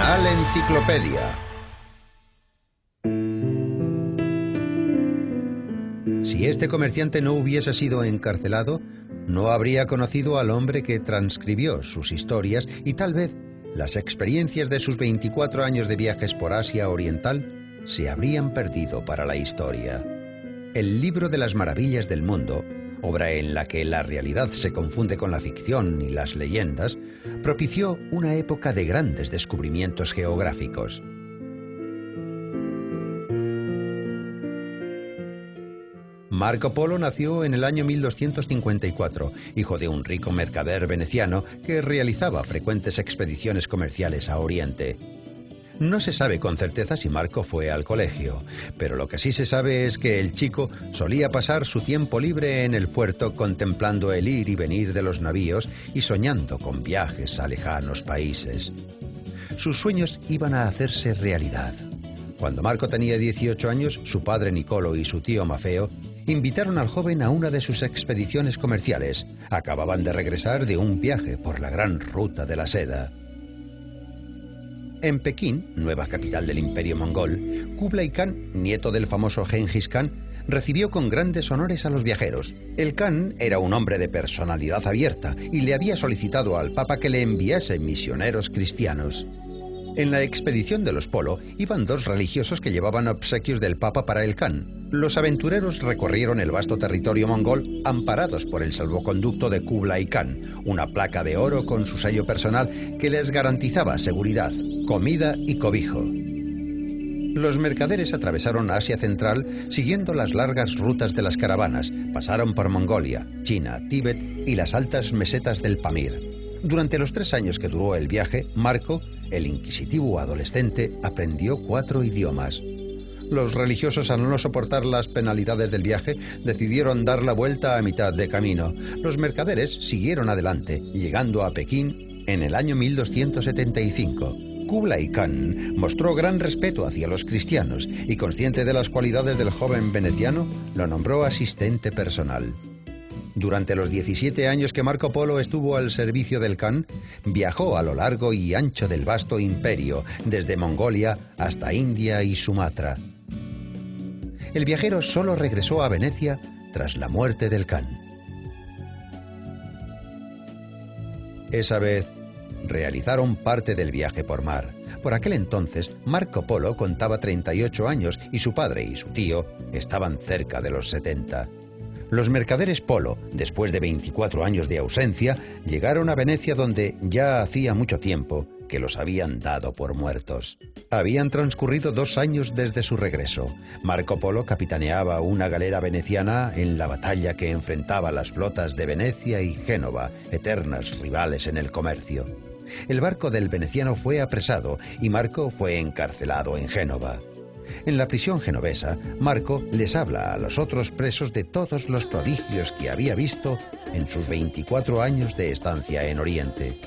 Canal Enciclopedia. Si este comerciante no hubiese sido encarcelado, no habría conocido al hombre que transcribió sus historias y tal vez las experiencias de sus 24 años de viajes por Asia Oriental se habrían perdido para la historia. El libro de las maravillas del mundo, obra en la que la realidad se confunde con la ficción y las leyendas, propició una época de grandes descubrimientos geográficos. Marco Polo nació en el año 1254, hijo de un rico mercader veneciano que realizaba frecuentes expediciones comerciales a Oriente. No se sabe con certeza si Marco fue al colegio, pero lo que sí se sabe es que el chico solía pasar su tiempo libre en el puerto contemplando el ir y venir de los navíos y soñando con viajes a lejanos países. Sus sueños iban a hacerse realidad. Cuando Marco tenía 18 años, su padre Nicolo y su tío Mafeo invitaron al joven a una de sus expediciones comerciales. Acababan de regresar de un viaje por la gran ruta de la seda. En Pekín, nueva capital del Imperio Mongol, Kublai Khan, nieto del famoso Gengis Khan, recibió con grandes honores a los viajeros. El Khan era un hombre de personalidad abierta y le había solicitado al Papa que le enviase misioneros cristianos. En la expedición de los Polo iban dos religiosos que llevaban obsequios del Papa para el Khan. Los aventureros recorrieron el vasto territorio mongol amparados por el salvoconducto de Kublai Khan, una placa de oro con su sello personal que les garantizaba seguridad, comida y cobijo. Los mercaderes atravesaron Asia Central siguiendo las largas rutas de las caravanas, pasaron por Mongolia, China, Tíbet y las altas mesetas del Pamir. Durante los 3 años que duró el viaje, Marco, el inquisitivo adolescente, aprendió 4 idiomas. Los religiosos, al no soportar las penalidades del viaje, decidieron dar la vuelta a mitad de camino. Los mercaderes siguieron adelante, llegando a Pekín en el año 1275. Kublai Khan mostró gran respeto hacia los cristianos y, consciente de las cualidades del joven veneciano, lo nombró asistente personal. Durante los 17 años que Marco Polo estuvo al servicio del Khan, viajó a lo largo y ancho del vasto imperio, desde Mongolia hasta India y Sumatra. El viajero solo regresó a Venecia tras la muerte del Khan. Esa vez realizaron parte del viaje por mar. Por aquel entonces, Marco Polo contaba 38 años y su padre y su tío estaban cerca de los 70. Los mercaderes Polo, después de 24 años de ausencia, llegaron a Venecia donde ya hacía mucho tiempo que los habían dado por muertos. Habían transcurrido 2 años desde su regreso. Marco Polo capitaneaba una galera veneciana en la batalla que enfrentaba las flotas de Venecia y Génova, eternas rivales en el comercio. El barco del veneciano fue apresado y Marco fue encarcelado en Génova. En la prisión genovesa, Marco les habla a los otros presos de todos los prodigios que había visto en sus 24 años de estancia en Oriente.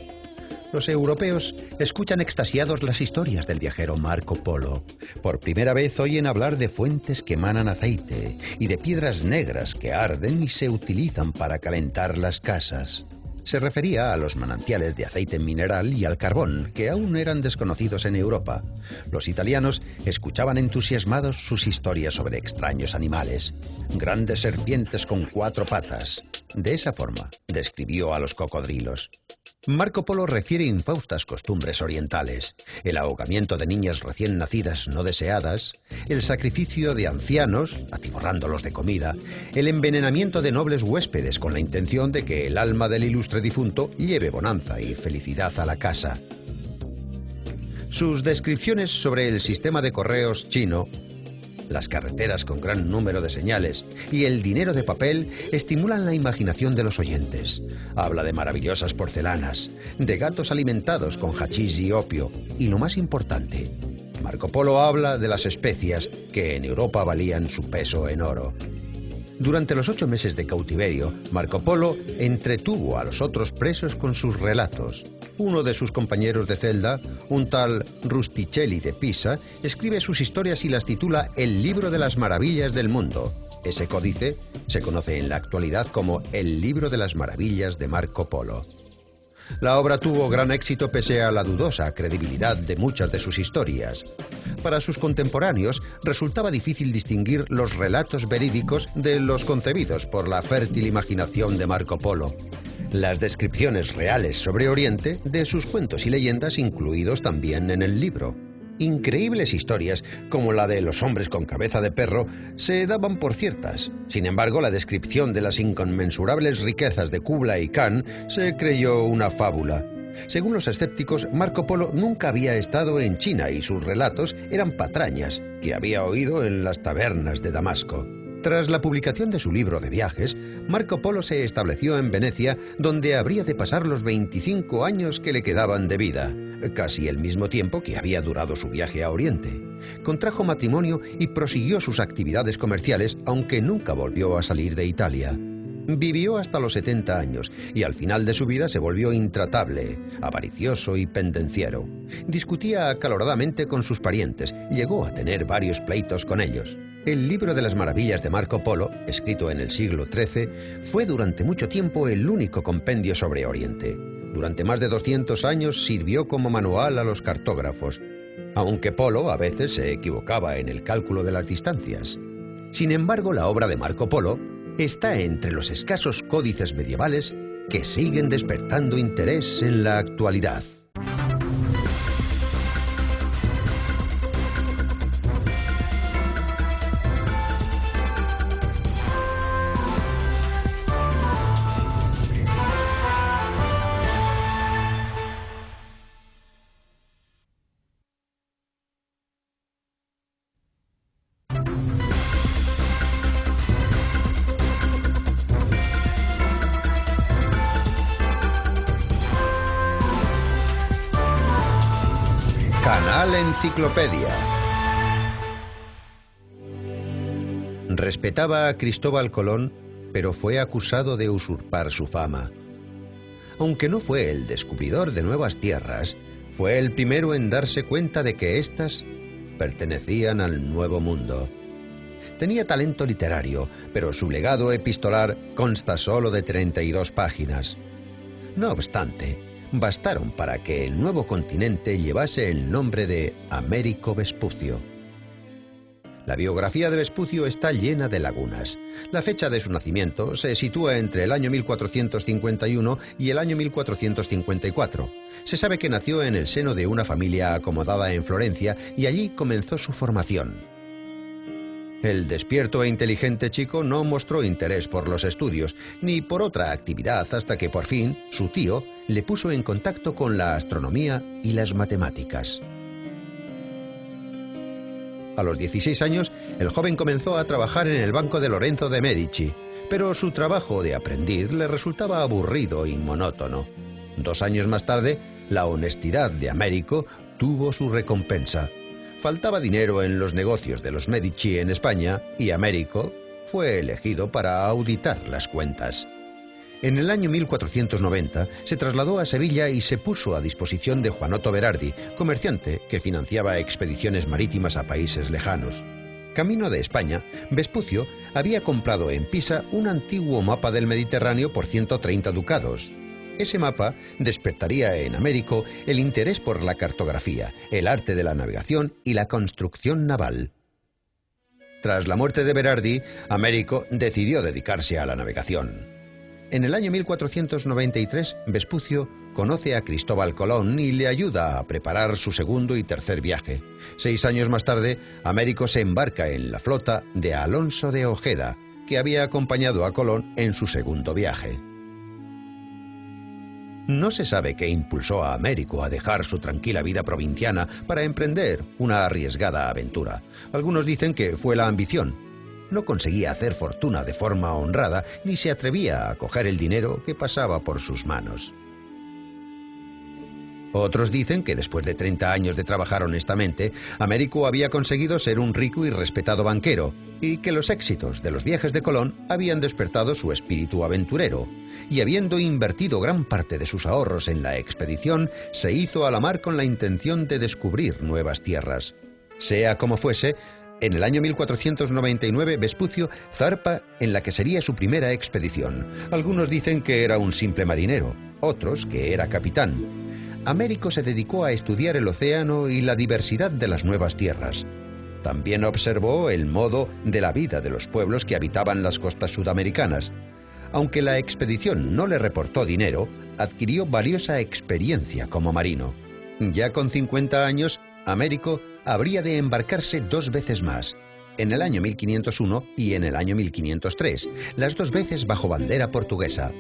Los europeos escuchan extasiados las historias del viajero Marco Polo. Por primera vez oyen hablar de fuentes que emanan aceite y de piedras negras que arden y se utilizan para calentar las casas. Se refería a los manantiales de aceite mineral y al carbón, que aún eran desconocidos en Europa. Los italianos escuchaban entusiasmados sus historias sobre extraños animales, grandes serpientes con 4 patas. De esa forma describió a los cocodrilos. Marco Polo refiere infaustas costumbres orientales, el ahogamiento de niñas recién nacidas no deseadas, el sacrificio de ancianos, atiborrándolos de comida, el envenenamiento de nobles huéspedes con la intención de que el alma del ilustre difunto lleve bonanza y felicidad a la casa. Sus descripciones sobre el sistema de correos chino, las carreteras con gran número de señales y el dinero de papel estimulan la imaginación de los oyentes. Habla de maravillosas porcelanas, de gatos alimentados con hachís y opio y, lo más importante, Marco Polo habla de las especias que en Europa valían su peso en oro. Durante los 8 meses de cautiverio, Marco Polo entretuvo a los otros presos con sus relatos. Uno de sus compañeros de celda, un tal Rusticelli de Pisa, escribe sus historias y las titula El libro de las maravillas del mundo. Ese códice se conoce en la actualidad como el libro de las maravillas de Marco Polo. La obra tuvo gran éxito pese a la dudosa credibilidad de muchas de sus historias. Para sus contemporáneos resultaba difícil distinguir los relatos verídicos de los concebidos por la fértil imaginación de Marco Polo. Las descripciones reales sobre Oriente de sus cuentos y leyendas incluidos también en el libro. Increíbles historias, como la de los hombres con cabeza de perro, se daban por ciertas. Sin embargo, la descripción de las inconmensurables riquezas de Kublai Khan se creyó una fábula. Según los escépticos, Marco Polo nunca había estado en China y sus relatos eran patrañas que había oído en las tabernas de Damasco. Tras la publicación de su libro de viajes, Marco Polo se estableció en Venecia, donde habría de pasar los 25 años que le quedaban de vida, casi el mismo tiempo que había durado su viaje a Oriente. Contrajo matrimonio y prosiguió sus actividades comerciales, aunque nunca volvió a salir de Italia. Vivió hasta los 70 años y al final de su vida se volvió intratable, avaricioso y pendenciero. Discutía acaloradamente con sus parientes, llegó a tener varios pleitos con ellos. El libro de las maravillas de Marco Polo, escrito en el siglo XIII, fue durante mucho tiempo el único compendio sobre Oriente. Durante más de 200 años sirvió como manual a los cartógrafos, aunque Polo a veces se equivocaba en el cálculo de las distancias. Sin embargo, la obra de Marco Polo está entre los escasos códices medievales que siguen despertando interés en la actualidad. Canal Enciclopedia. Respetaba a Cristóbal Colón, pero fue acusado de usurpar su fama. Aunque no fue el descubridor de nuevas tierras, fue el primero en darse cuenta de que éstas pertenecían al Nuevo Mundo. Tenía talento literario, pero su legado epistolar consta solo de 32 páginas. No obstante, bastaron para que el nuevo continente llevase el nombre de Américo Vespucio. La biografía de Vespucio está llena de lagunas. La fecha de su nacimiento se sitúa entre el año 1451 y el año 1454. Se sabe que nació en el seno de una familia acomodada en Florencia y allí comenzó su formación. El despierto e inteligente chico no mostró interés por los estudios ni por otra actividad hasta que por fin su tío le puso en contacto con la astronomía y las matemáticas. A los 16 años, el joven comenzó a trabajar en el banco de Lorenzo de Medici, pero su trabajo de aprendiz le resultaba aburrido y monótono. 2 años más tarde, la honestidad de Américo tuvo su recompensa. Faltaba dinero en los negocios de los Medici en España y Américo fue elegido para auditar las cuentas. En el año 1490 se trasladó a Sevilla y se puso a disposición de Juanoto Berardi, comerciante que financiaba expediciones marítimas a países lejanos. Camino de España, Vespucio había comprado en Pisa un antiguo mapa del Mediterráneo por 130 ducados. Ese mapa despertaría en Américo el interés por la cartografía, el arte de la navegación y la construcción naval. Tras la muerte de Berardi, Américo decidió dedicarse a la navegación. En el año 1493, Vespucio conoce a Cristóbal Colón y le ayuda a preparar su segundo y tercer viaje. 6 años más tarde, Américo se embarca en la flota de Alonso de Ojeda, que había acompañado a Colón en su segundo viaje. No se sabe qué impulsó a Américo a dejar su tranquila vida provinciana para emprender una arriesgada aventura. Algunos dicen que fue la ambición. No conseguía hacer fortuna de forma honrada ni se atrevía a coger el dinero que pasaba por sus manos. Otros dicen que después de 30 años de trabajar honestamente, Américo había conseguido ser un rico y respetado banquero y que los éxitos de los viajes de Colón habían despertado su espíritu aventurero y habiendo invertido gran parte de sus ahorros en la expedición, se hizo a la mar con la intención de descubrir nuevas tierras. Sea como fuese, en el año 1499 Vespucio zarpa en la que sería su primera expedición. Algunos dicen que era un simple marinero, otros que era capitán. Américo se dedicó a estudiar el océano y la diversidad de las nuevas tierras. También observó el modo de la vida de los pueblos que habitaban las costas sudamericanas. Aunque la expedición no le reportó dinero, adquirió valiosa experiencia como marino. Ya con 50 años, Américo habría de embarcarse 2 veces más, en el año 1501 y en el año 1503, las 2 veces bajo bandera portuguesa.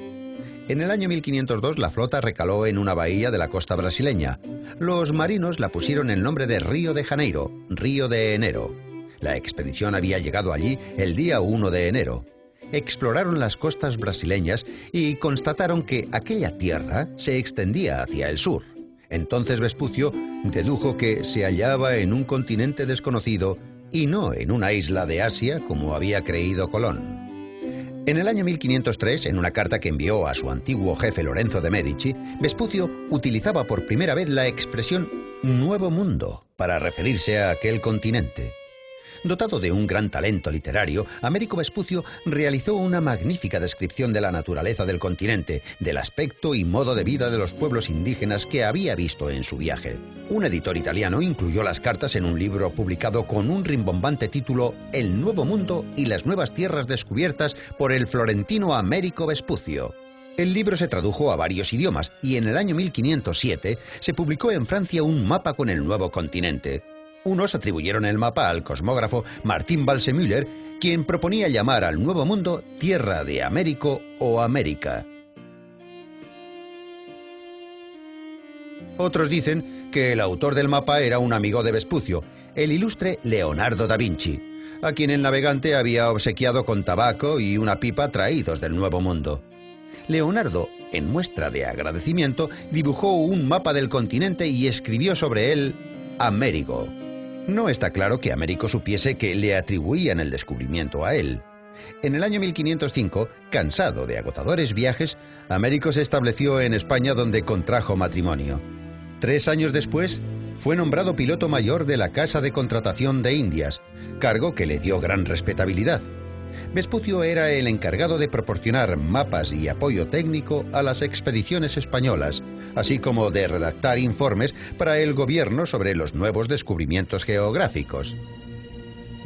En el año 1502 la flota recaló en una bahía de la costa brasileña. Los marinos la pusieron el nombre de Río de Janeiro, Río de Enero. La expedición había llegado allí el día 1 de enero. Exploraron las costas brasileñas y constataron que aquella tierra se extendía hacia el sur. Entonces Vespucio dedujo que se hallaba en un continente desconocido y no en una isla de Asia como había creído Colón. En el año 1503, en una carta que envió a su antiguo jefe Lorenzo de Medici, Vespucio utilizaba por primera vez la expresión Nuevo Mundo para referirse a aquel continente. Dotado de un gran talento literario, Américo Vespucio realizó una magnífica descripción de la naturaleza del continente, del aspecto y modo de vida de los pueblos indígenas que había visto en su viaje. Un editor italiano incluyó las cartas en un libro publicado con un rimbombante título El Nuevo Mundo y las nuevas tierras descubiertas por el florentino Américo Vespucio. El libro se tradujo a varios idiomas y en el año 1507 se publicó en Francia un mapa con el nuevo continente. Unos atribuyeron el mapa al cosmógrafo Martin Balsemüller, quien proponía llamar al Nuevo Mundo Tierra de Américo o América. Otros dicen que el autor del mapa era un amigo de Vespucio, el ilustre Leonardo da Vinci, a quien el navegante había obsequiado con tabaco y una pipa traídos del Nuevo Mundo. Leonardo, en muestra de agradecimiento, dibujó un mapa del continente y escribió sobre él Américo. No está claro que Américo supiese que le atribuían el descubrimiento a él. En el año 1505, cansado de agotadores viajes, Américo se estableció en España donde contrajo matrimonio. 3 años después, fue nombrado piloto mayor de la Casa de Contratación de Indias, cargo que le dio gran respetabilidad. Vespucio era el encargado de proporcionar mapas y apoyo técnico a las expediciones españolas, así como de redactar informes para el gobierno sobre los nuevos descubrimientos geográficos.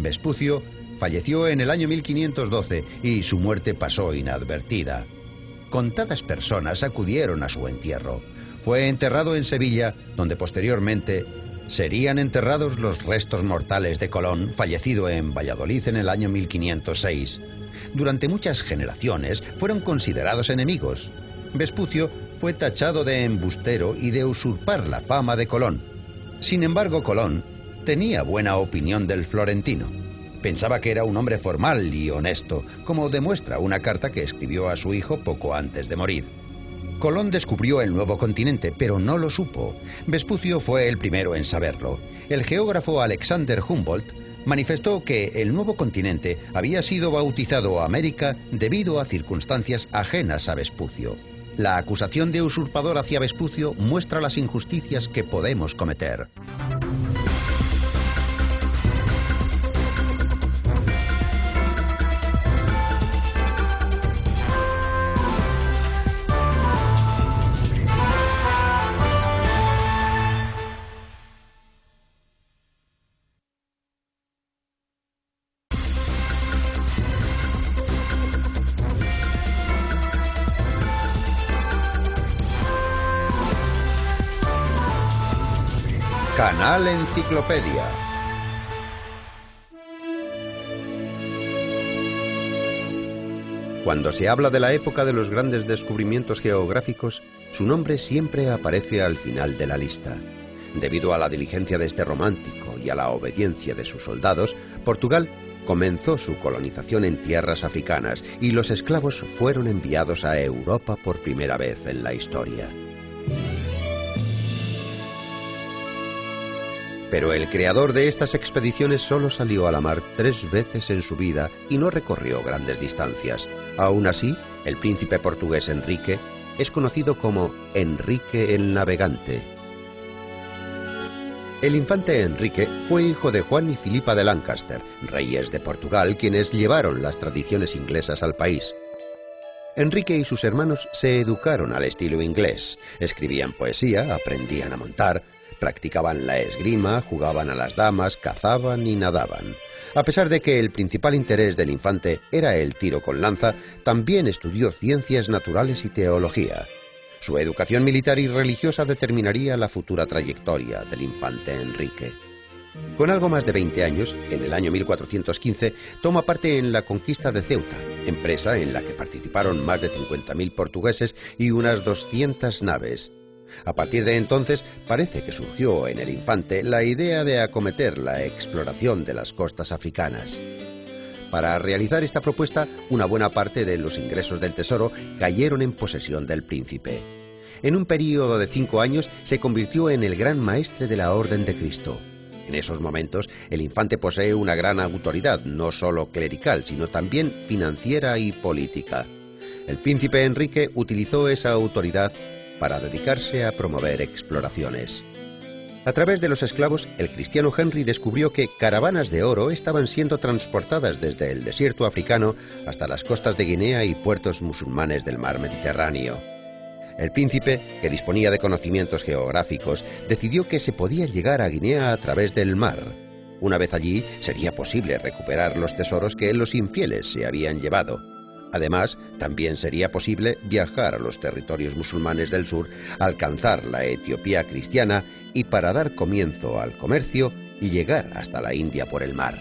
Vespucio falleció en el año 1512 y su muerte pasó inadvertida. Contadas personas acudieron a su entierro. Fue enterrado en Sevilla, donde posteriormente serían enterrados los restos mortales de Colón, fallecido en Valladolid en el año 1506. Durante muchas generaciones fueron considerados enemigos. Vespucio fue tachado de embustero y de usurpar la fama de Colón. Sin embargo, Colón tenía buena opinión del florentino. Pensaba que era un hombre formal y honesto, como demuestra una carta que escribió a su hijo poco antes de morir. Colón descubrió el nuevo continente, pero no lo supo. Vespucio fue el primero en saberlo. El geógrafo Alexander Humboldt manifestó que el nuevo continente había sido bautizado América debido a circunstancias ajenas a Vespucio. La acusación de usurpador hacia Vespucio muestra las injusticias que podemos cometer. Canal Enciclopedia. Cuando se habla de la época de los grandes descubrimientos geográficos, su nombre siempre aparece al final de la lista. Debido a la diligencia de este romántico y a la obediencia de sus soldados, Portugal comenzó su colonización en tierras africanas y los esclavos fueron enviados a Europa por primera vez en la historia. Pero el creador de estas expediciones solo salió a la mar 3 veces en su vida y no recorrió grandes distancias. Aún así, el príncipe portugués Enrique es conocido como Enrique el Navegante. El infante Enrique fue hijo de Juan y Filipa de Lancaster, reyes de Portugal, quienes llevaron las tradiciones inglesas al país. Enrique y sus hermanos se educaron al estilo inglés. Escribían poesía, aprendían a montar, practicaban la esgrima, jugaban a las damas, cazaban y nadaban. A pesar de que el principal interés del infante era el tiro con lanza, también estudió ciencias naturales y teología. Su educación militar y religiosa determinaría la futura trayectoria del infante Enrique. Con algo más de 20 años, en el año 1415, toma parte en la conquista de Ceuta, empresa en la que participaron más de 50.000 portugueses y unas 200 naves. A partir de entonces, parece que surgió en el infante la idea de acometer la exploración de las costas africanas. Para realizar esta propuesta, una buena parte de los ingresos del tesoro cayeron en posesión del príncipe. En un período de 5 años se convirtió en el gran maestre de la Orden de Cristo. En esos momentos, el infante posee una gran autoridad, no solo clerical, sino también financiera y política. El príncipe Enrique utilizó esa autoridad para dedicarse a promover exploraciones. A través de los esclavos, el cristiano Henry descubrió que caravanas de oro estaban siendo transportadas desde el desierto africano hasta las costas de Guinea y puertos musulmanes del mar Mediterráneo. El príncipe, que disponía de conocimientos geográficos, decidió que se podía llegar a Guinea a través del mar. Una vez allí, sería posible recuperar los tesoros que los infieles se habían llevado. Además, también sería posible viajar a los territorios musulmanes del sur, alcanzar la Etiopía cristiana y para dar comienzo al comercio y llegar hasta la India por el mar.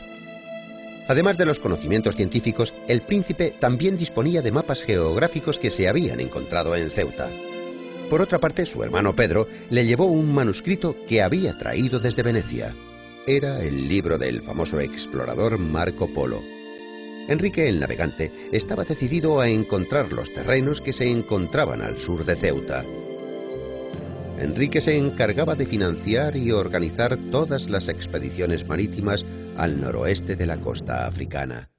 Además de los conocimientos científicos, el príncipe también disponía de mapas geográficos que se habían encontrado en Ceuta. Por otra parte, su hermano Pedro le llevó un manuscrito que había traído desde Venecia. Era el libro del famoso explorador Marco Polo. Enrique el Navegante estaba decidido a encontrar los terrenos que se encontraban al sur de Ceuta. Enrique se encargaba de financiar y organizar todas las expediciones marítimas al noroeste de la costa africana.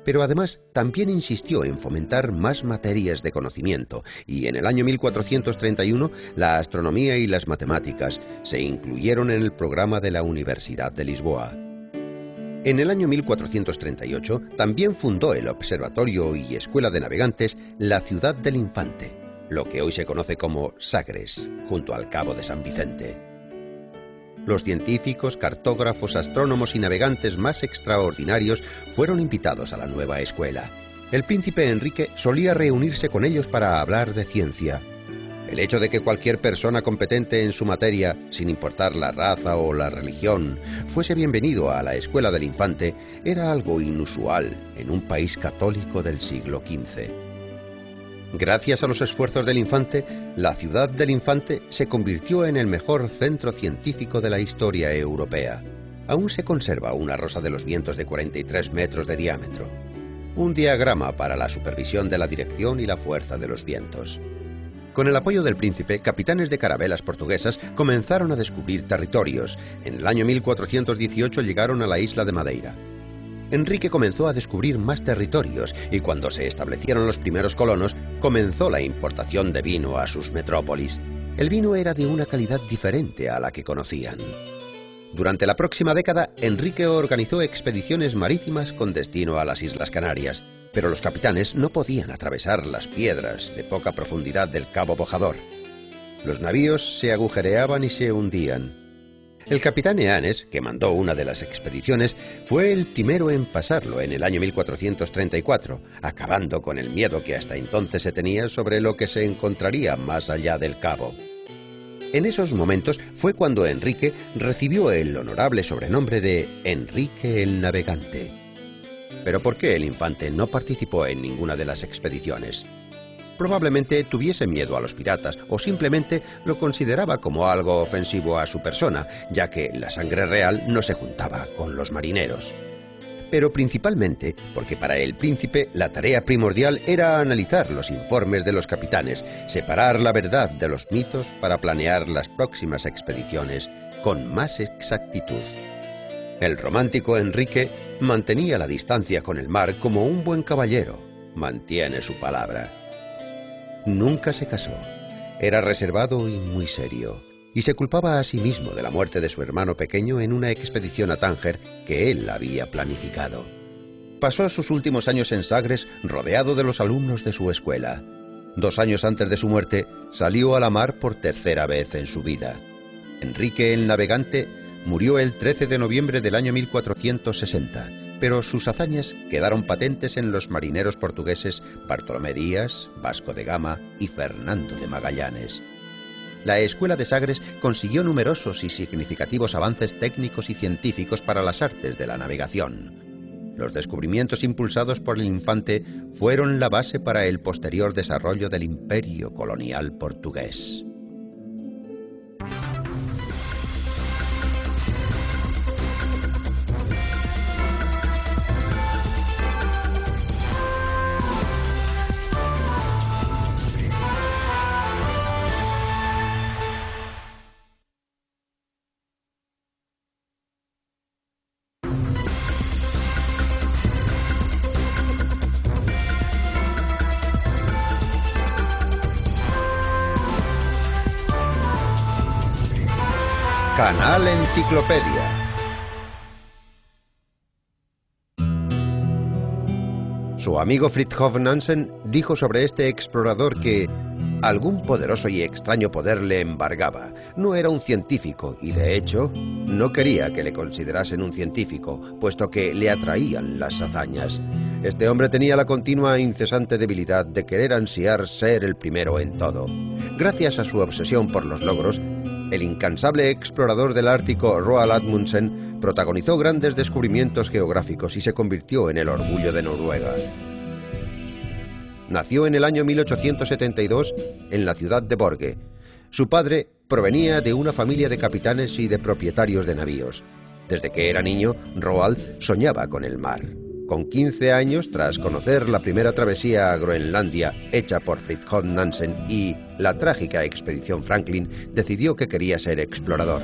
Pero además también insistió en fomentar más materias de conocimiento y en el año 1431 la astronomía y las matemáticas se incluyeron en el programa de la Universidad de Lisboa. En el año 1438 también fundó el Observatorio y Escuela de Navegantes La Ciudad del Infante, lo que hoy se conoce como Sagres, junto al Cabo de San Vicente. Los científicos, cartógrafos, astrónomos y navegantes más extraordinarios fueron invitados a la nueva escuela. El príncipe Enrique solía reunirse con ellos para hablar de ciencia. El hecho de que cualquier persona competente en su materia, sin importar la raza o la religión, fuese bienvenido a la Escuela del Infante era algo inusual en un país católico del siglo XV. Gracias a los esfuerzos del infante, la Ciudad del Infante se convirtió en el mejor centro científico de la historia europea. Aún se conserva una rosa de los vientos de 43 metros de diámetro, un diagrama para la supervisión de la dirección y la fuerza de los vientos. Con el apoyo del príncipe, capitanes de carabelas portuguesas comenzaron a descubrir territorios. En el año 1418 llegaron a la isla de Madeira. Enrique comenzó a descubrir más territorios y cuando se establecieron los primeros colonos, comenzó la importación de vino a sus metrópolis. El vino era de una calidad diferente a la que conocían. Durante la próxima década, Enrique organizó expediciones marítimas con destino a las Islas Canarias, pero los capitanes no podían atravesar las piedras de poca profundidad del Cabo Bojador. Los navíos se agujereaban y se hundían. El capitán Eanes, que mandó una de las expediciones, fue el primero en pasarlo en el año 1434, acabando con el miedo que hasta entonces se tenía sobre lo que se encontraría más allá del cabo. En esos momentos fue cuando Enrique recibió el honorable sobrenombre de Enrique el Navegante. ¿Pero por qué el infante no participó en ninguna de las expediciones? Probablemente tuviese miedo a los piratas o simplemente lo consideraba como algo ofensivo a su persona, ya que la sangre real no se juntaba con los marineros. Pero principalmente porque para el príncipe la tarea primordial era analizar los informes de los capitanes, separar la verdad de los mitos para planear las próximas expediciones con más exactitud. El romántico Enrique mantenía la distancia con el mar como un buen caballero. Mantiene su palabra. Nunca se casó. Era reservado y muy serio. Y se culpaba a sí mismo de la muerte de su hermano pequeño en una expedición a Tánger que él había planificado. pasó sus últimos años en Sagres rodeado de los alumnos de su escuela. 2 años antes de su muerte, salió a la mar por tercera vez en su vida. Enrique el Navegante murió el 13 de noviembre del año 1460, pero sus hazañas quedaron patentes en los marineros portugueses Bartolomé Díaz, Vasco de Gama y Fernando de Magallanes. La Escuela de Sagres consiguió numerosos y significativos avances técnicos y científicos para las artes de la navegación. Los descubrimientos impulsados por el infante fueron la base para el posterior desarrollo del imperio colonial portugués. Canal Enciclopedia. Su amigo Fridtjof Nansen dijo sobre este explorador que algún poderoso y extraño poder le embargaba. No era un científico y, de hecho, no quería que le considerasen un científico, puesto que le atraían las hazañas. Este hombre tenía la continua e incesante debilidad de querer ansiar ser el primero en todo. Gracias a su obsesión por los logros, el incansable explorador del Ártico Roald Amundsen protagonizó grandes descubrimientos geográficos y se convirtió en el orgullo de Noruega. Nació en el año 1872 en la ciudad de Borge. Su padre provenía de una familia de capitanes y de propietarios de navíos. Desde que era niño, Roald soñaba con el mar. Con 15 años, tras conocer la primera travesía a Groenlandia hecha por Fridtjof Nansen y la trágica expedición Franklin, decidió que quería ser explorador.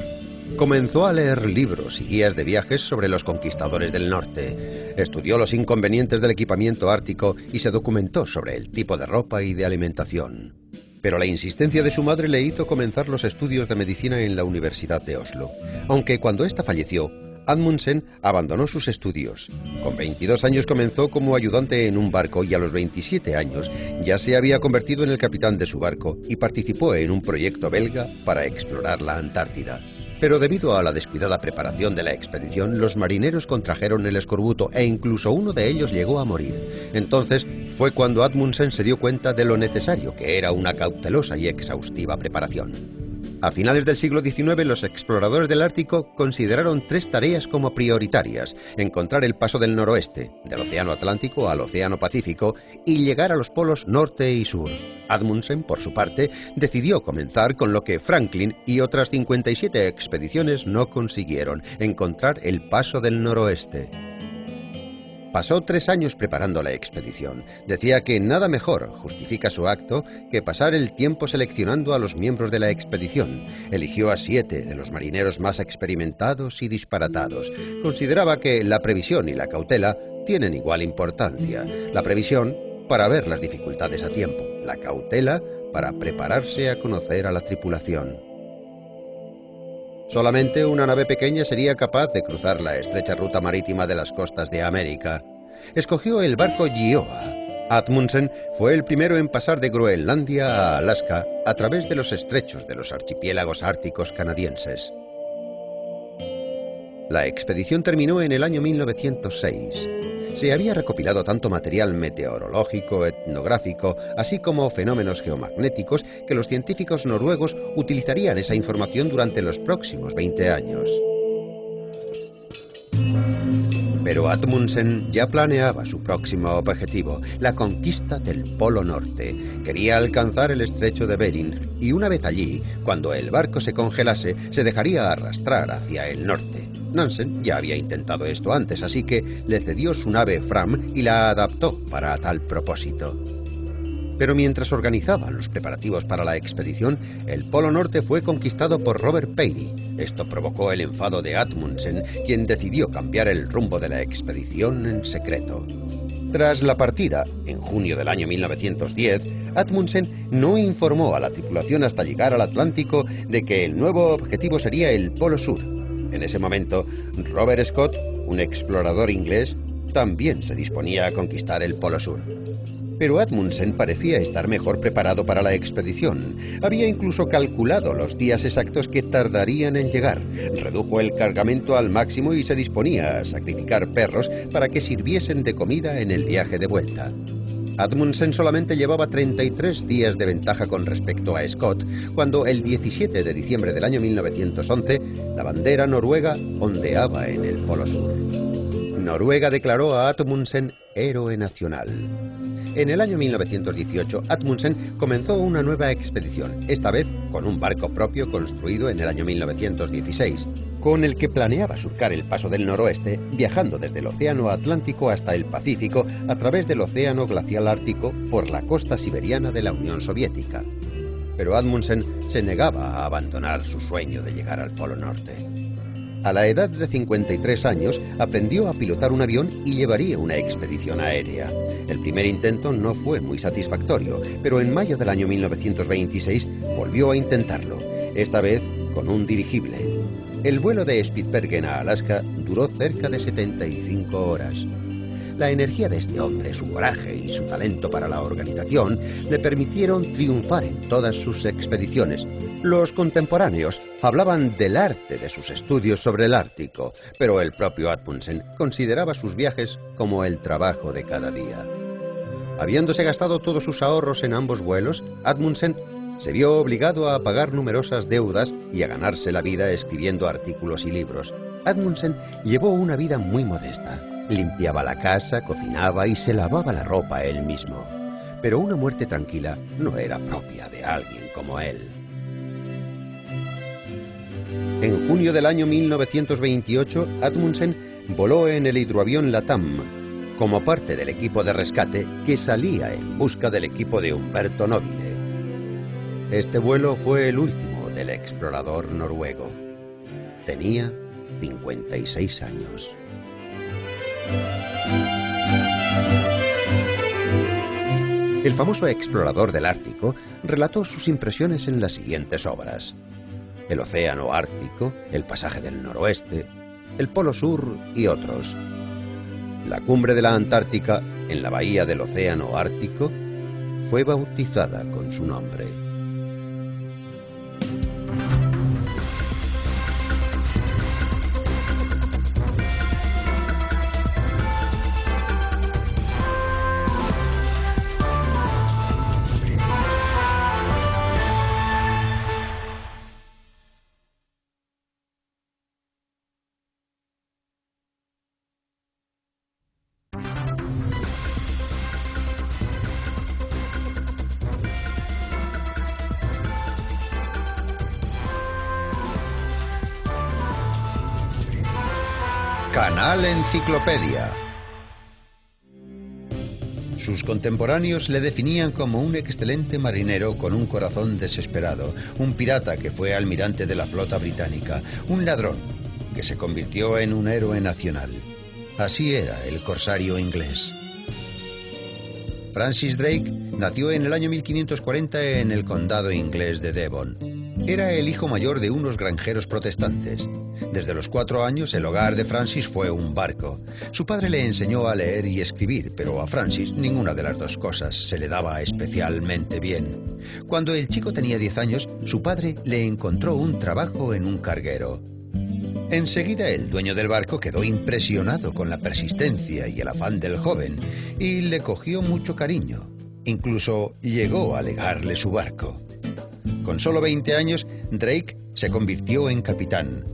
Comenzó a leer libros y guías de viajes sobre los conquistadores del norte. Estudió los inconvenientes del equipamiento ártico y se documentó sobre el tipo de ropa y de alimentación. Pero la insistencia de su madre le hizo comenzar los estudios de medicina en la Universidad de Oslo. Aunque cuando ésta falleció, Amundsen abandonó sus estudios. Con 22 años comenzó como ayudante en un barco y a los 27 años ya se había convertido en el capitán de su barco y participó en un proyecto belga para explorar la Antártida. Pero debido a la descuidada preparación de la expedición, los marineros contrajeron el escorbuto e incluso uno de ellos llegó a morir. Entonces fue cuando Amundsen se dio cuenta de lo necesario que era una cautelosa y exhaustiva preparación. A finales del siglo XIX, los exploradores del Ártico consideraron 3 tareas como prioritarias: encontrar el paso del noroeste, del Océano Atlántico al Océano Pacífico, y llegar a los polos norte y sur. Amundsen, por su parte, decidió comenzar con lo que Franklin y otras 57 expediciones no consiguieron: encontrar el paso del noroeste. Pasó 3 años preparando la expedición. Decía que nada mejor justifica su acto que pasar el tiempo seleccionando a los miembros de la expedición. Eligió a 7 de los marineros más experimentados y disparatados. Consideraba que la previsión y la cautela tienen igual importancia. La previsión para ver las dificultades a tiempo. La cautela para prepararse a conocer a la tripulación. Solamente una nave pequeña sería capaz de cruzar la estrecha ruta marítima de las costas de América. Escogió el barco Gioa. Amundsen fue el primero en pasar de Groenlandia a Alaska a través de los estrechos de los archipiélagos árticos canadienses. La expedición terminó en el año 1906. Se había recopilado tanto material meteorológico, etnográfico, así como fenómenos geomagnéticos, que los científicos noruegos utilizarían esa información durante los próximos 20 años. Pero Amundsen ya planeaba su próximo objetivo, la conquista del Polo Norte. Quería alcanzar el estrecho de Bering y una vez allí, cuando el barco se congelase, se dejaría arrastrar hacia el norte. Nansen ya había intentado esto antes, así que le cedió su nave Fram y la adaptó para tal propósito. Pero mientras organizaban los preparativos para la expedición, el Polo Norte fue conquistado por Robert Peary. Esto provocó el enfado de Amundsen, quien decidió cambiar el rumbo de la expedición en secreto. Tras la partida, en junio del año 1910, Amundsen no informó a la tripulación hasta llegar al Atlántico de que el nuevo objetivo sería el Polo Sur. En ese momento, Robert Scott, un explorador inglés, también se disponía a conquistar el Polo Sur. Pero Amundsen parecía estar mejor preparado para la expedición. Había incluso calculado los días exactos que tardarían en llegar. Redujo el cargamento al máximo y se disponía a sacrificar perros para que sirviesen de comida en el viaje de vuelta. Amundsen solamente llevaba 33 días de ventaja con respecto a Scott, cuando el 17 de diciembre del año 1911 la bandera noruega ondeaba en el Polo Sur. Noruega declaró a Amundsen héroe nacional. En el año 1918, Amundsen comenzó una nueva expedición, esta vez con un barco propio construido en el año 1916, con el que planeaba surcar el paso del noroeste, viajando desde el Océano Atlántico hasta el Pacífico a través del Océano Glacial Ártico por la costa siberiana de la Unión Soviética. Pero Amundsen se negaba a abandonar su sueño de llegar al Polo Norte. A la edad de 53 años, aprendió a pilotar un avión y llevaría una expedición aérea. El primer intento no fue muy satisfactorio, pero en mayo del año 1926 volvió a intentarlo, esta vez con un dirigible. El vuelo de Spitsbergen a Alaska duró cerca de 75 horas. La energía de este hombre, su coraje y su talento para la organización le permitieron triunfar en todas sus expediciones. Los contemporáneos hablaban del arte de sus estudios sobre el Ártico, pero el propio Amundsen consideraba sus viajes como el trabajo de cada día. Habiéndose gastado todos sus ahorros en ambos vuelos, Amundsen se vio obligado a pagar numerosas deudas y a ganarse la vida escribiendo artículos y libros. Amundsen llevó una vida muy modesta. Limpiaba la casa, cocinaba y se lavaba la ropa él mismo. Pero una muerte tranquila no era propia de alguien como él. En junio del año 1928, Amundsen voló en el hidroavión Latam, como parte del equipo de rescate que salía en busca del equipo de Humberto Nobile. Este vuelo fue el último del explorador noruego. Tenía 56 años. El famoso explorador del Ártico relató sus impresiones en las siguientes obras: El Océano Ártico, El Pasaje del Noroeste, El Polo Sur y otros. La cumbre de la Antártica, en la bahía del Océano Ártico, fue bautizada con su nombre. Canal Enciclopedia. Sus contemporáneos le definían como un excelente marinero con un corazón desesperado, un pirata que fue almirante de la flota británica, un ladrón que se convirtió en un héroe nacional. Así era el corsario inglés. Francis Drake nació en el año 1540 en el condado inglés de Devon. Era el hijo mayor de unos granjeros protestantes. Desde los 4 años el hogar de Francis fue un barco. Su padre le enseñó a leer y escribir, pero a Francis ninguna de las dos cosas se le daba especialmente bien. Cuando el chico tenía 10 años, su padre le encontró un trabajo en un carguero. Enseguida el dueño del barco quedó impresionado con la persistencia y el afán del joven y le cogió mucho cariño. Incluso llegó a legarle su barco. Con solo 20 años, Drake se convirtió en capitán.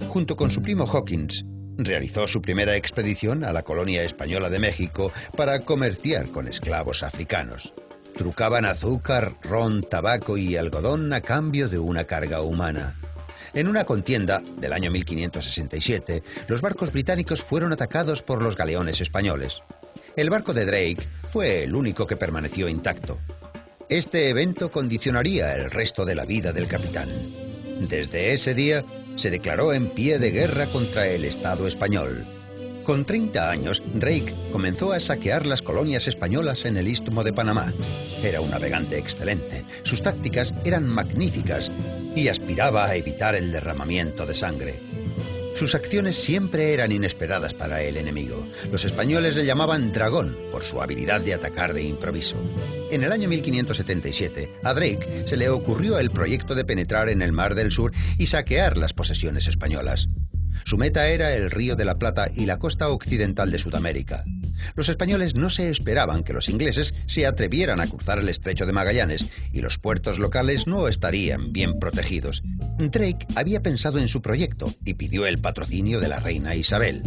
Junto con su primo Hawkins, realizó su primera expedición a la colonia española de México para comerciar con esclavos africanos. Trucaban azúcar, ron, tabaco y algodón a cambio de una carga humana. En una contienda del año 1567, los barcos británicos fueron atacados por los galeones españoles. El barco de Drake fue el único que permaneció intacto. Este evento condicionaría el resto de la vida del capitán. Desde ese día, se declaró en pie de guerra contra el Estado español. Con 30 años, Drake comenzó a saquear las colonias españolas en el Istmo de Panamá. Era un navegante excelente, sus tácticas eran magníficas y aspiraba a evitar el derramamiento de sangre. Sus acciones siempre eran inesperadas para el enemigo. Los españoles le llamaban Dragón por su habilidad de atacar de improviso. En el año 1577, a Drake se le ocurrió el proyecto de penetrar en el Mar del Sur y saquear las posesiones españolas. Su meta era el Río de la Plata y la costa occidental de Sudamérica. Los españoles no se esperaban que los ingleses se atrevieran a cruzar el estrecho de Magallanes y los puertos locales no estarían bien protegidos. Drake había pensado en su proyecto y pidió el patrocinio de la reina Isabel.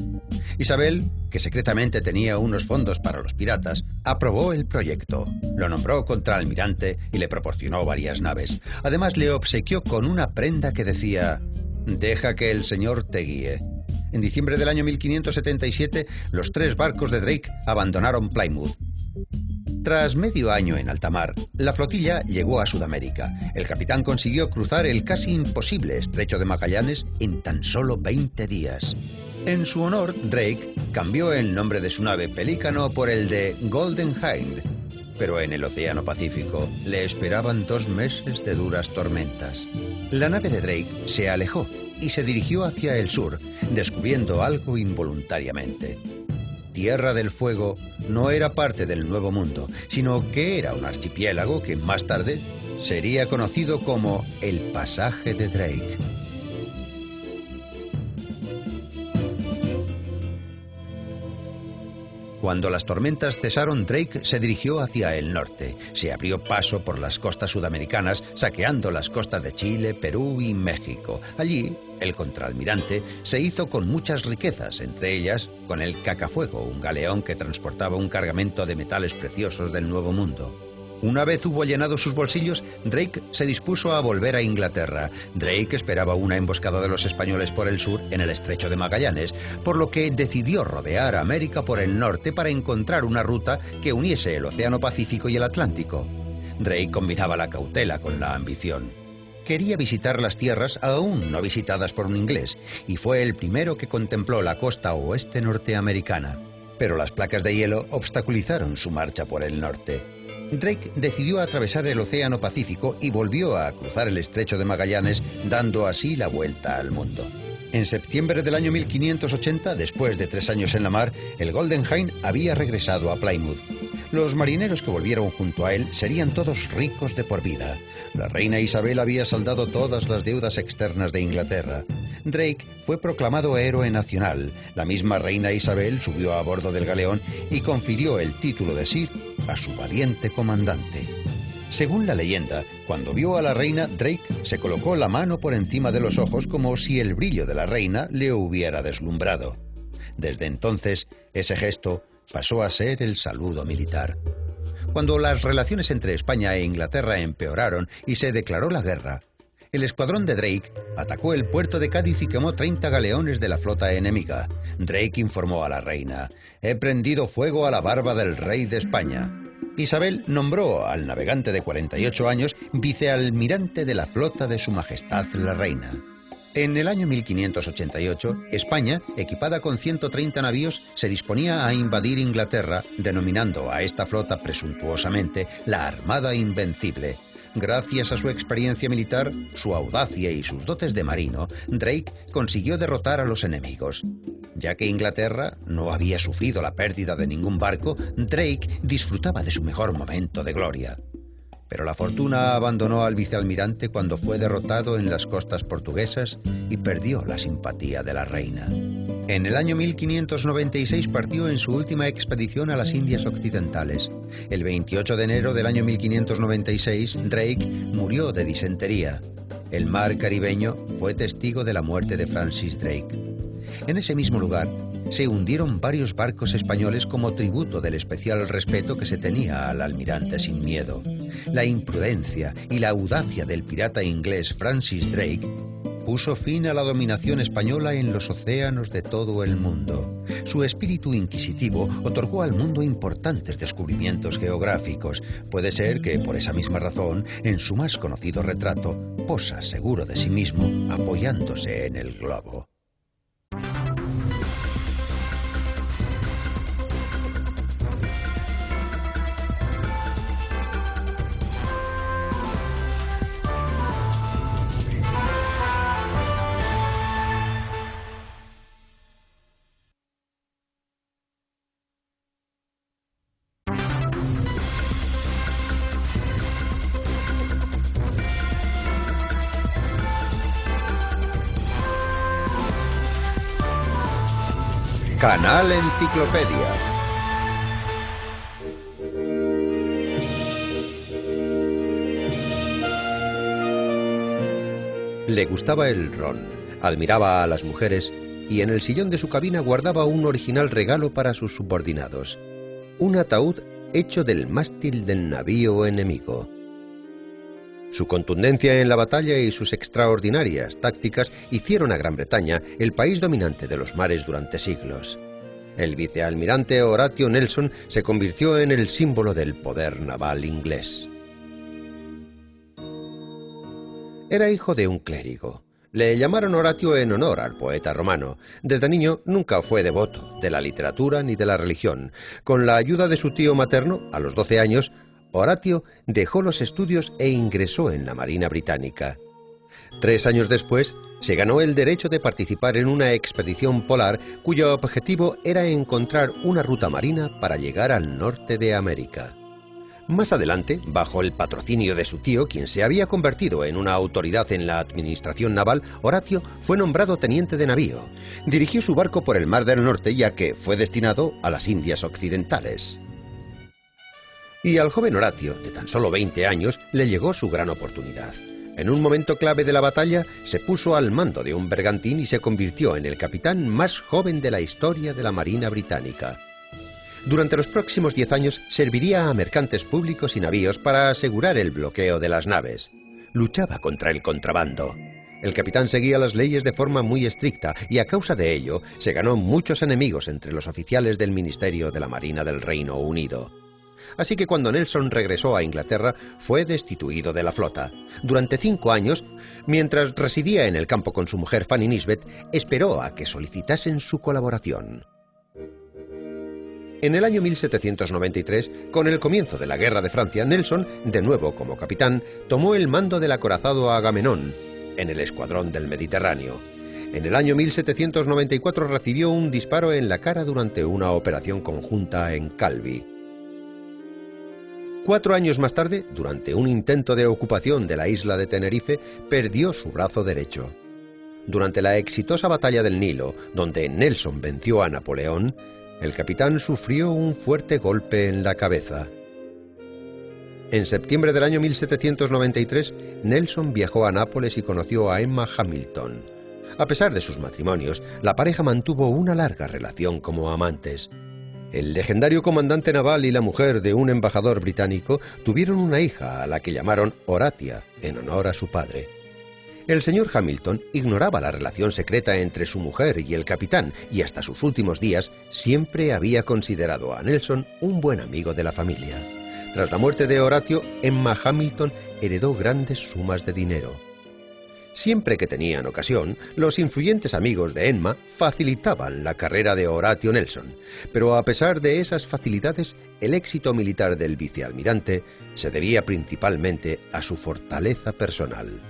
Isabel, que secretamente tenía unos fondos para los piratas, aprobó el proyecto. Lo nombró contraalmirante y le proporcionó varias naves. Además, le obsequió con una prenda que decía: «Deja que el Señor te guíe». En diciembre del año 1577, los 3 barcos de Drake abandonaron Plymouth. Tras medio año en alta mar, la flotilla llegó a Sudamérica. El capitán consiguió cruzar el casi imposible estrecho de Magallanes en tan solo 20 días. En su honor, Drake cambió el nombre de su nave Pelícano por el de Golden Hind. Pero en el Océano Pacífico le esperaban 2 meses de duras tormentas. La nave de Drake se alejó y se dirigió hacia el sur, descubriendo algo involuntariamente. Tierra del Fuego no era parte del Nuevo Mundo, sino que era un archipiélago que más tarde sería conocido como el Pasaje de Drake. Cuando las tormentas cesaron, Drake se dirigió hacia el norte. Se abrió paso por las costas sudamericanas, saqueando las costas de Chile, Perú y México. Allí, el contraalmirante se hizo con muchas riquezas, entre ellas con el Cacafuego, un galeón que transportaba un cargamento de metales preciosos del Nuevo Mundo. Una vez hubo llenado sus bolsillos, Drake se dispuso a volver a Inglaterra. Drake esperaba una emboscada de los españoles por el sur en el estrecho de Magallanes, por lo que decidió rodear América por el norte para encontrar una ruta que uniese el Océano Pacífico y el Atlántico. Drake combinaba la cautela con la ambición. Quería visitar las tierras aún no visitadas por un inglés, y fue el primero que contempló la costa oeste norteamericana. Pero las placas de hielo obstaculizaron su marcha por el norte. Drake decidió atravesar el Océano Pacífico y volvió a cruzar el estrecho de Magallanes, dando así la vuelta al mundo. En septiembre del año 1580, después de 3 años en la mar, el Golden Hind había regresado a Plymouth. Los marineros que volvieron junto a él serían todos ricos de por vida. La reina Isabel había saldado todas las deudas externas de Inglaterra. Drake fue proclamado héroe nacional. La misma reina Isabel subió a bordo del galeón y confirió el título de Sir a su valiente comandante. Según la leyenda, cuando vio a la reina, Drake se colocó la mano por encima de los ojos como si el brillo de la reina le hubiera deslumbrado. Desde entonces, ese gesto pasó a ser el saludo militar. Cuando las relaciones entre España e Inglaterra empeoraron y se declaró la guerra, el escuadrón de Drake atacó el puerto de Cádiz y quemó 30 galeones de la flota enemiga. Drake informó a la reina: «He prendido fuego a la barba del rey de España». Isabel nombró al navegante de 48 años vicealmirante de la flota de Su Majestad la Reina. En el año 1588, España, equipada con 130 navíos, se disponía a invadir Inglaterra, denominando a esta flota presuntuosamente la Armada Invencible. Gracias a su experiencia militar, su audacia y sus dotes de marino, Drake consiguió derrotar a los enemigos. Ya que Inglaterra no había sufrido la pérdida de ningún barco, Drake disfrutaba de su mejor momento de gloria. Pero la fortuna abandonó al vicealmirante cuando fue derrotado en las costas portuguesas y perdió la simpatía de la reina. En el año 1596 partió en su última expedición a las Indias Occidentales. El 28 de enero del año 1596, Drake murió de disentería. El mar caribeño fue testigo de la muerte de Francis Drake. En ese mismo lugar se hundieron varios barcos españoles como tributo del especial respeto que se tenía al almirante sin miedo. La imprudencia y la audacia del pirata inglés Francis Drake puso fin a la dominación española en los océanos de todo el mundo. Su espíritu inquisitivo otorgó al mundo importantes descubrimientos geográficos. Puede ser que, por esa misma razón, en su más conocido retrato, posa seguro de sí mismo, apoyándose en el globo. Canal Enciclopedia. Le gustaba el ron, admiraba a las mujeres y en el sillón de su cabina guardaba un original regalo para sus subordinados: un ataúd hecho del mástil del navío enemigo. Su contundencia en la batalla y sus extraordinarias tácticas hicieron a Gran Bretaña el país dominante de los mares durante siglos. El vicealmirante Horatio Nelson se convirtió en el símbolo del poder naval inglés. Era hijo de un clérigo. Le llamaron Horatio en honor al poeta romano. Desde niño nunca fue devoto de la literatura ni de la religión. Con la ayuda de su tío materno, a los 12 años, Horatio dejó los estudios e ingresó en la Marina Británica. 3 años después, se ganó el derecho de participar en una expedición polar cuyo objetivo era encontrar una ruta marina para llegar al norte de América. Más adelante, bajo el patrocinio de su tío, quien se había convertido en una autoridad en la administración naval, Horatio fue nombrado teniente de navío. Dirigió su barco por el Mar del Norte, ya que fue destinado a las Indias Occidentales. Y al joven Horatio, de tan solo 20 años, le llegó su gran oportunidad. En un momento clave de la batalla, se puso al mando de un bergantín y se convirtió en el capitán más joven de la historia de la Marina Británica. Durante los próximos 10 años serviría a mercantes públicos y navíos para asegurar el bloqueo de las naves. Luchaba contra el contrabando. El capitán seguía las leyes de forma muy estricta y a causa de ello se ganó muchos enemigos entre los oficiales del Ministerio de la Marina del Reino Unido. Así que cuando Nelson regresó a Inglaterra, fue destituido de la flota. Durante 5 años, mientras residía en el campo con su mujer Fanny Nisbet, esperó a que solicitasen su colaboración. En el año 1793, con el comienzo de la Guerra de Francia, Nelson, de nuevo como capitán, tomó el mando del acorazado Agamenón, en el escuadrón del Mediterráneo. En el año 1794 recibió un disparo en la cara durante una operación conjunta en Calvi. 4 años más tarde, durante un intento de ocupación de la isla de Tenerife, perdió su brazo derecho. Durante la exitosa batalla del Nilo, donde Nelson venció a Napoleón, el capitán sufrió un fuerte golpe en la cabeza. En septiembre del año 1793, Nelson viajó a Nápoles y conoció a Emma Hamilton. A pesar de sus matrimonios, la pareja mantuvo una larga relación como amantes. El legendario comandante naval y la mujer de un embajador británico tuvieron una hija a la que llamaron Horatia, en honor a su padre. El señor Hamilton ignoraba la relación secreta entre su mujer y el capitán y hasta sus últimos días siempre había considerado a Nelson un buen amigo de la familia. Tras la muerte de Horatio, Emma Hamilton heredó grandes sumas de dinero. Siempre que tenían ocasión, los influyentes amigos de Emma facilitaban la carrera de Horatio Nelson, pero a pesar de esas facilidades, el éxito militar del vicealmirante se debía principalmente a su fortaleza personal.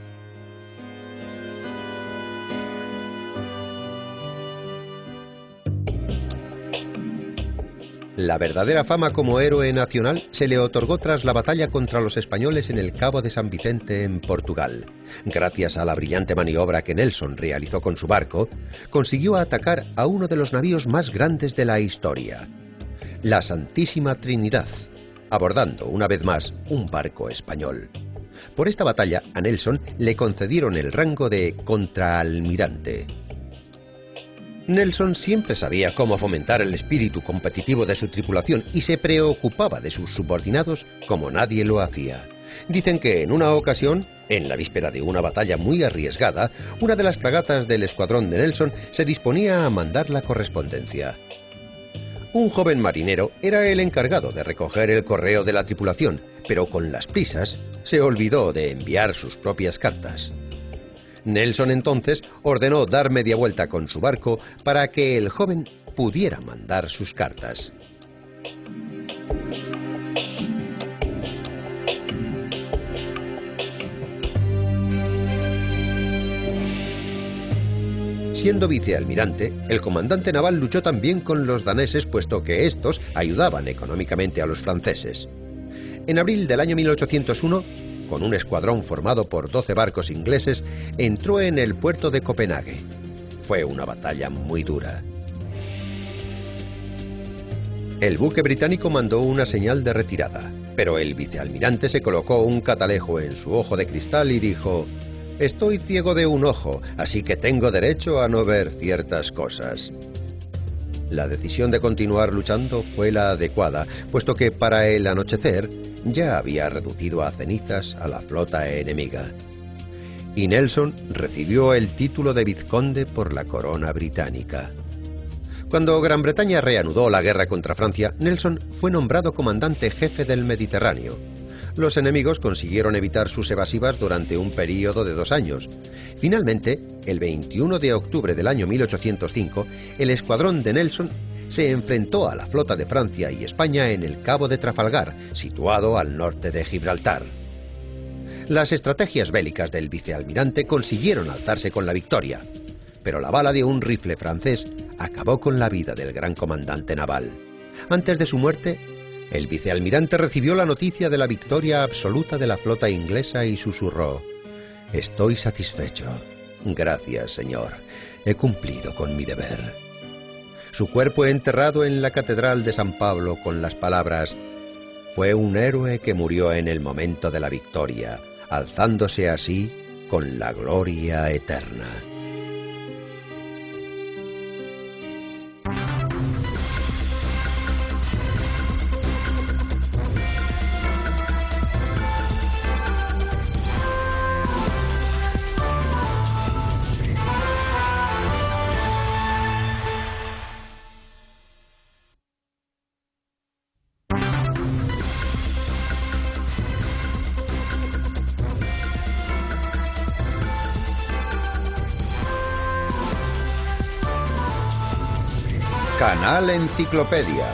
La verdadera fama como héroe nacional se le otorgó tras la batalla contra los españoles en el Cabo de San Vicente, en Portugal. Gracias a la brillante maniobra que Nelson realizó con su barco, consiguió atacar a uno de los navíos más grandes de la historia, la Santísima Trinidad, abordando una vez más un barco español. Por esta batalla a Nelson le concedieron el rango de contraalmirante. Nelson siempre sabía cómo fomentar el espíritu competitivo de su tripulación y se preocupaba de sus subordinados como nadie lo hacía. Dicen que en una ocasión, en la víspera de una batalla muy arriesgada, una de las fragatas del escuadrón de Nelson se disponía a mandar la correspondencia. Un joven marinero era el encargado de recoger el correo de la tripulación, pero con las prisas se olvidó de enviar sus propias cartas. Nelson entonces ordenó dar media vuelta con su barco para que el joven pudiera mandar sus cartas. Siendo vicealmirante, el comandante naval luchó también con los daneses, puesto que estos ayudaban económicamente a los franceses. En abril del año 1801, con un escuadrón formado por 12 barcos ingleses, entró en el puerto de Copenhague. Fue una batalla muy dura. El buque británico mandó una señal de retirada, pero el vicealmirante se colocó un catalejo en su ojo de cristal y dijo: «Estoy ciego de un ojo, así que tengo derecho a no ver ciertas cosas». La decisión de continuar luchando fue la adecuada, puesto que para el anochecer ya había reducido a cenizas a la flota enemiga. Y Nelson recibió el título de vizconde por la corona británica. Cuando Gran Bretaña reanudó la guerra contra Francia, Nelson fue nombrado comandante jefe del Mediterráneo. Los enemigos consiguieron evitar sus evasivas durante un período de 2 años. Finalmente, el 21 de octubre del año 1805, el escuadrón de Nelson se enfrentó a la flota de Francia y España en el Cabo de Trafalgar, situado al norte de Gibraltar. Las estrategias bélicas del vicealmirante consiguieron alzarse con la victoria, pero la bala de un rifle francés acabó con la vida del gran comandante naval. Antes de su muerte, el vicealmirante recibió la noticia de la victoria absoluta de la flota inglesa y susurró: «Estoy satisfecho. Gracias, señor. He cumplido con mi deber». Su cuerpo enterrado en la Catedral de San Pablo con las palabras: «Fue un héroe que murió en el momento de la victoria, alzándose así con la gloria eterna». Canal Enciclopedia.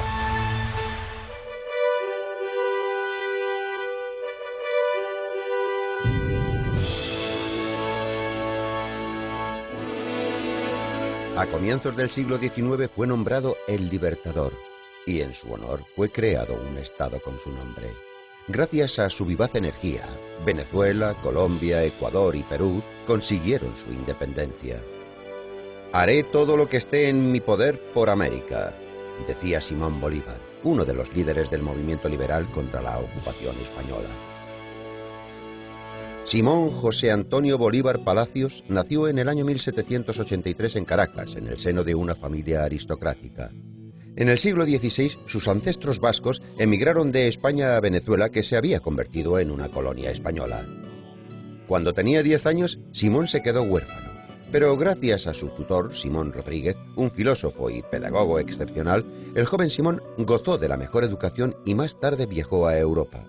A comienzos del siglo XIX fue nombrado el Libertador, y en su honor fue creado un estado con su nombre. Gracias a su vivaz energía, Venezuela, Colombia, Ecuador y Perú consiguieron su independencia. «Haré todo lo que esté en mi poder por América», decía Simón Bolívar, uno de los líderes del movimiento liberal contra la ocupación española. Simón José Antonio Bolívar Palacios nació en el año 1783 en Caracas, en el seno de una familia aristocrática. En el siglo XVI, sus ancestros vascos emigraron de España a Venezuela, que se había convertido en una colonia española. Cuando tenía 10 años, Simón se quedó huérfano. Pero gracias a su tutor, Simón Rodríguez, un filósofo y pedagogo excepcional, el joven Simón gozó de la mejor educación y más tarde viajó a Europa.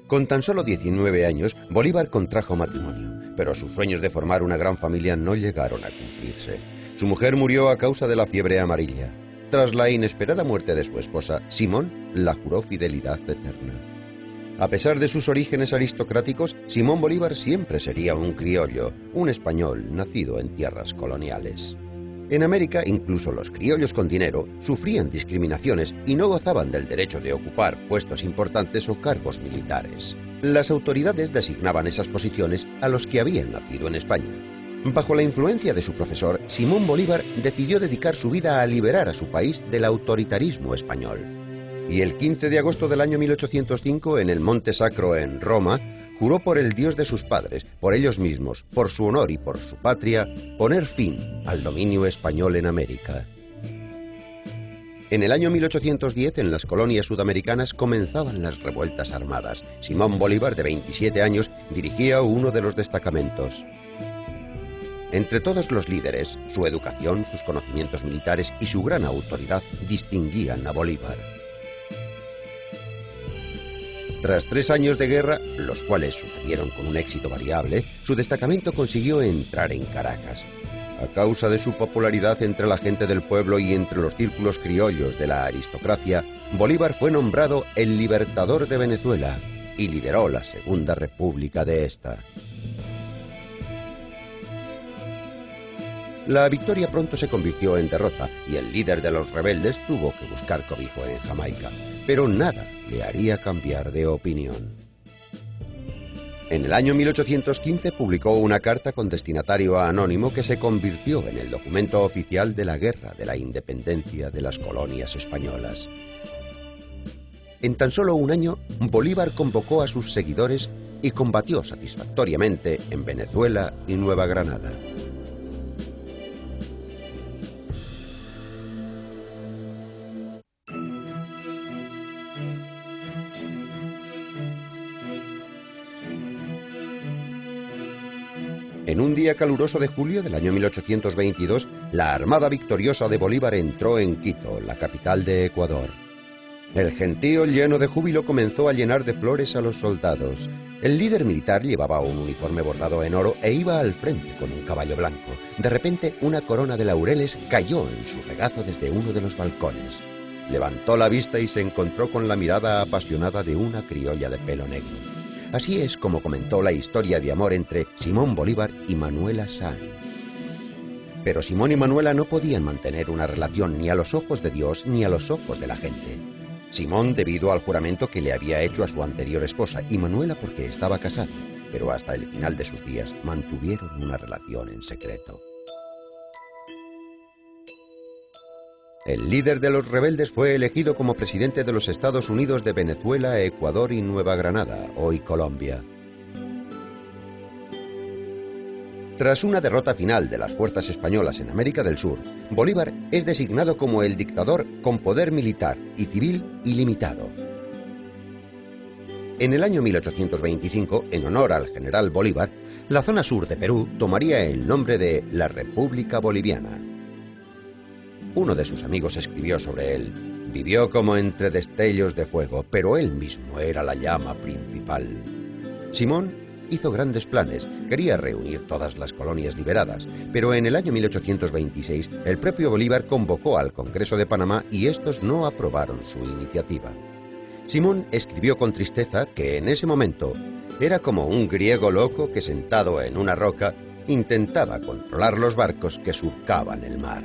Con tan solo 19 años, Bolívar contrajo matrimonio, pero sus sueños de formar una gran familia no llegaron a cumplirse. Su mujer murió a causa de la fiebre amarilla. Tras la inesperada muerte de su esposa, Simón la juró fidelidad eterna. A pesar de sus orígenes aristocráticos, Simón Bolívar siempre sería un criollo, un español nacido en tierras coloniales. En América, incluso los criollos con dinero sufrían discriminaciones y no gozaban del derecho de ocupar puestos importantes o cargos militares. Las autoridades designaban esas posiciones a los que habían nacido en España. Bajo la influencia de su profesor, Simón Bolívar decidió dedicar su vida a liberar a su país del autoritarismo español. Y el 15 de agosto del año 1805, en el Monte Sacro en Roma, juró por el Dios de sus padres, por ellos mismos, por su honor y por su patria, poner fin al dominio español en América. En el año 1810, en las colonias sudamericanas, comenzaban las revueltas armadas. Simón Bolívar, de 27 años, dirigía uno de los destacamentos. Entre todos los líderes, su educación, sus conocimientos militares y su gran autoridad distinguían a Bolívar. Tras 3 años de guerra, los cuales sucedieron con un éxito variable, su destacamento consiguió entrar en Caracas. A causa de su popularidad entre la gente del pueblo y entre los círculos criollos de la aristocracia, Bolívar fue nombrado el Libertador de Venezuela y lideró la Segunda República de esta. La victoria pronto se convirtió en derrota y el líder de los rebeldes tuvo que buscar cobijo en Jamaica, pero nada le haría cambiar de opinión. En el año 1815 publicó una carta con destinatario anónimo que se convirtió en el documento oficial de la Guerra de la Independencia de las colonias españolas. En tan solo un año, Bolívar convocó a sus seguidores y combatió satisfactoriamente en Venezuela y Nueva Granada. En un día caluroso de julio del año 1822, la Armada Victoriosa de Bolívar entró en Quito, la capital de Ecuador. El gentío, lleno de júbilo, comenzó a llenar de flores a los soldados. El líder militar llevaba un uniforme bordado en oro e iba al frente con un caballo blanco. De repente, una corona de laureles cayó en su regazo desde uno de los balcones. Levantó la vista y se encontró con la mirada apasionada de una criolla de pelo negro. Así es como comentó la historia de amor entre Simón Bolívar y Manuela Sáenz. Pero Simón y Manuela no podían mantener una relación ni a los ojos de Dios ni a los ojos de la gente. Simón debido al juramento que le había hecho a su anterior esposa y Manuela porque estaba casado, pero hasta el final de sus días mantuvieron una relación en secreto. El líder de los rebeldes fue elegido como presidente de los Estados Unidos de Venezuela, Ecuador y Nueva Granada, hoy Colombia. Tras una derrota final de las fuerzas españolas en América del Sur, Bolívar es designado como el dictador con poder militar y civil ilimitado. En el año 1825, en honor al general Bolívar, la zona sur de Perú tomaría el nombre de la República Boliviana. Uno de sus amigos escribió sobre él: vivió como entre destellos de fuego, pero él mismo era la llama principal. Simón hizo grandes planes, quería reunir todas las colonias liberadas, pero en el año 1826 el propio Bolívar convocó al Congreso de Panamá y estos no aprobaron su iniciativa. Simón escribió con tristeza que en ese momento era como un griego loco que sentado en una roca intentaba controlar los barcos que surcaban el mar.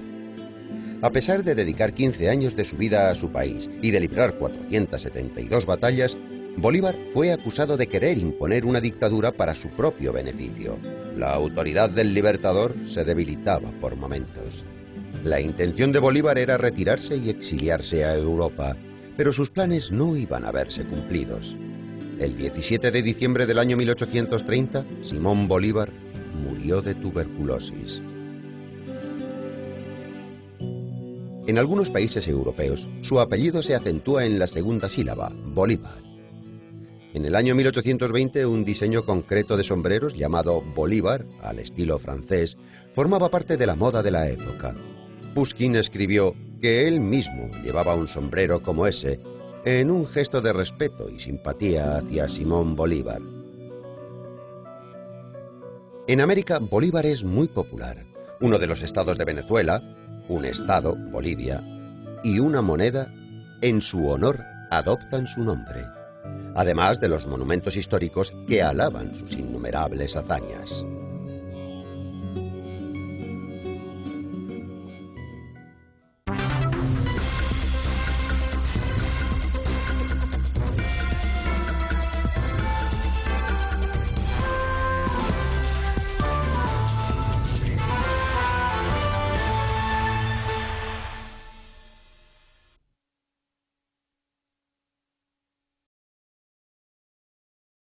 A pesar de dedicar 15 años de su vida a su país y de librar 472 batallas, Bolívar fue acusado de querer imponer una dictadura para su propio beneficio. La autoridad del libertador se debilitaba por momentos. La intención de Bolívar era retirarse y exiliarse a Europa, pero sus planes no iban a verse cumplidos. El 17 de diciembre del año 1830, Simón Bolívar murió de tuberculosis. En algunos países europeos, su apellido se acentúa en la segunda sílaba, Bolívar. En el año 1820, un diseño concreto de sombreros llamado Bolívar, al estilo francés, formaba parte de la moda de la época. Pushkin escribió que él mismo llevaba un sombrero como ese, en un gesto de respeto y simpatía hacia Simón Bolívar. En América, Bolívar es muy popular. Uno de los estados de Venezuela, un estado, Bolivia, y una moneda, en su honor adoptan su nombre, además de los monumentos históricos que alaban sus innumerables hazañas.